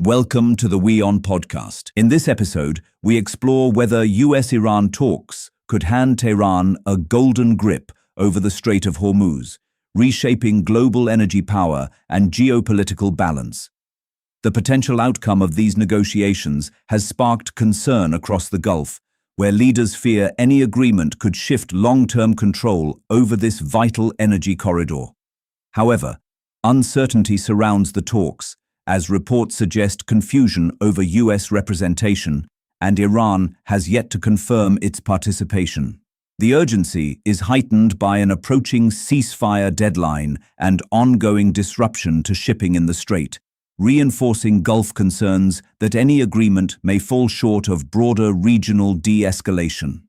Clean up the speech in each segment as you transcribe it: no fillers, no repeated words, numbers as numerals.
Welcome to the WION podcast. In this episode, we explore whether US-Iran talks could hand Tehran a golden grip over the Strait of Hormuz, reshaping global energy power and geopolitical balance. The potential outcome of these negotiations has sparked concern across the Gulf, where leaders fear any agreement could shift long-term control over this vital energy corridor. However, uncertainty surrounds the talks, as reports suggest confusion over US representation, and Iran has yet to confirm its participation. The urgency is heightened by an approaching ceasefire deadline and ongoing disruption to shipping in the strait, reinforcing Gulf concerns that any agreement may fall short of broader regional de-escalation.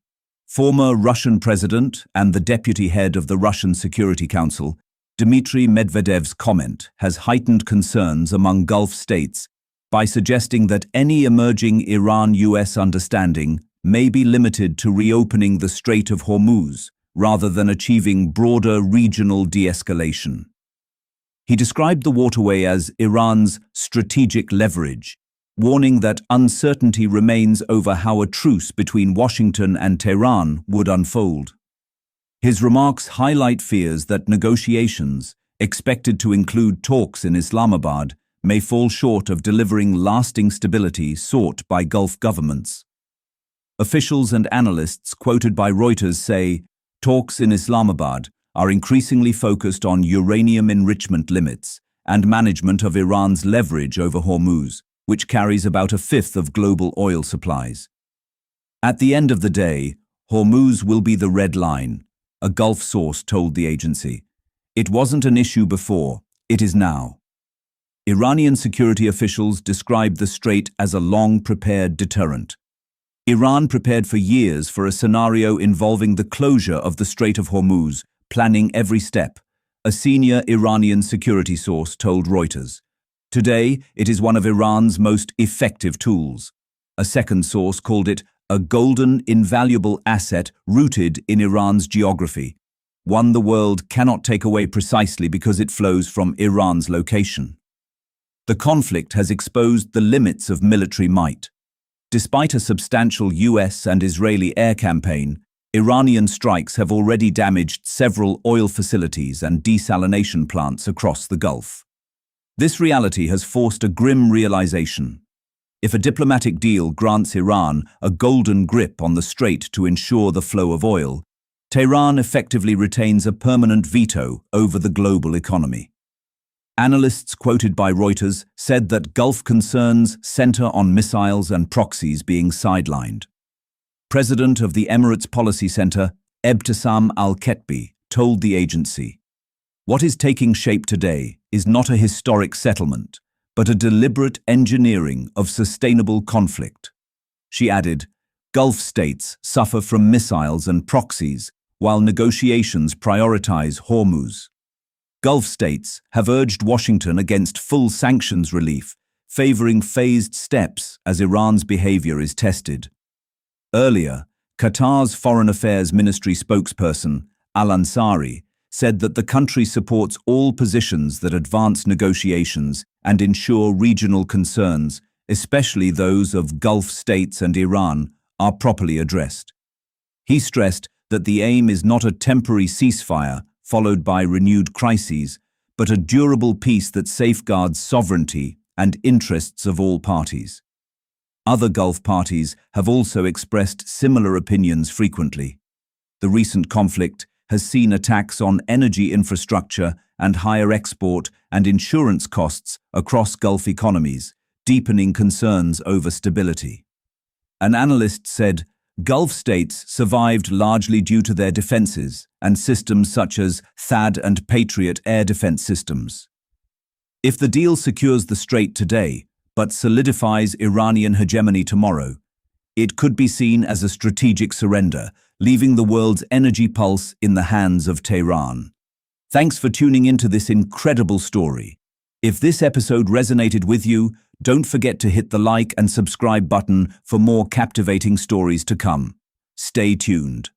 Former Russian president and the deputy head of the Russian Security Council, Dmitry Medvedev's comment has heightened concerns among Gulf states by suggesting that any emerging Iran-US understanding may be limited to reopening the Strait of Hormuz rather than achieving broader regional de-escalation. He described the waterway as Iran's strategic leverage, warning that uncertainty remains over how a truce between Washington and Tehran would unfold. His remarks highlight fears that negotiations, expected to include talks in Islamabad, may fall short of delivering lasting stability sought by Gulf governments. Officials and analysts quoted by Reuters say talks in Islamabad are increasingly focused on uranium enrichment limits and management of Iran's leverage over Hormuz, which carries about a fifth of global oil supplies. At the end of the day, Hormuz will be the red line, a Gulf source told the agency. It wasn't an issue before, it is now. Iranian security officials described the strait as a long-prepared deterrent. Iran prepared for years for a scenario involving the closure of the Strait of Hormuz, planning every step, a senior Iranian security source told Reuters. Today, it is one of Iran's most effective tools. A second source called it a golden, invaluable asset rooted in Iran's geography, one the world cannot take away precisely because it flows from Iran's location. The conflict has exposed the limits of military might. Despite a substantial US and Israeli air campaign, Iranian strikes have already damaged several oil facilities and desalination plants across the Gulf. This reality has forced a grim realization. If a diplomatic deal grants Iran a golden grip on the strait to ensure the flow of oil, Tehran effectively retains a permanent veto over the global economy. Analysts quoted by Reuters said that Gulf concerns center on missiles and proxies being sidelined. President of the Emirates Policy Center, Ebtissam Al-Ketbi, told the agency, "What is taking shape today is not a historic settlement, but a deliberate engineering of sustainable conflict." She added, "Gulf states suffer from missiles and proxies, while negotiations prioritize Hormuz. Gulf states have urged Washington against full sanctions relief, favoring phased steps as Iran's behavior is tested." Earlier, Qatar's Foreign Affairs Ministry spokesperson, Al-Ansari, said that the country supports all positions that advance negotiations and ensure regional concerns, especially those of Gulf states and Iran, are properly addressed. He stressed that the aim is not a temporary ceasefire followed by renewed crises, but a durable peace that safeguards sovereignty and interests of all parties. Other Gulf parties have also expressed similar opinions frequently. The recent conflict has seen attacks on energy infrastructure and higher export and insurance costs across Gulf economies, deepening concerns over stability. An analyst said, "Gulf states survived largely due to their defenses and systems such as THAAD and Patriot air defense systems. If the deal secures the strait today, but solidifies Iranian hegemony tomorrow, it could be seen as a strategic surrender, leaving the world's energy pulse in the hands of Tehran." Thanks for tuning into this incredible story. If this episode resonated with you, don't forget to hit the like and subscribe button for more captivating stories to come. Stay tuned.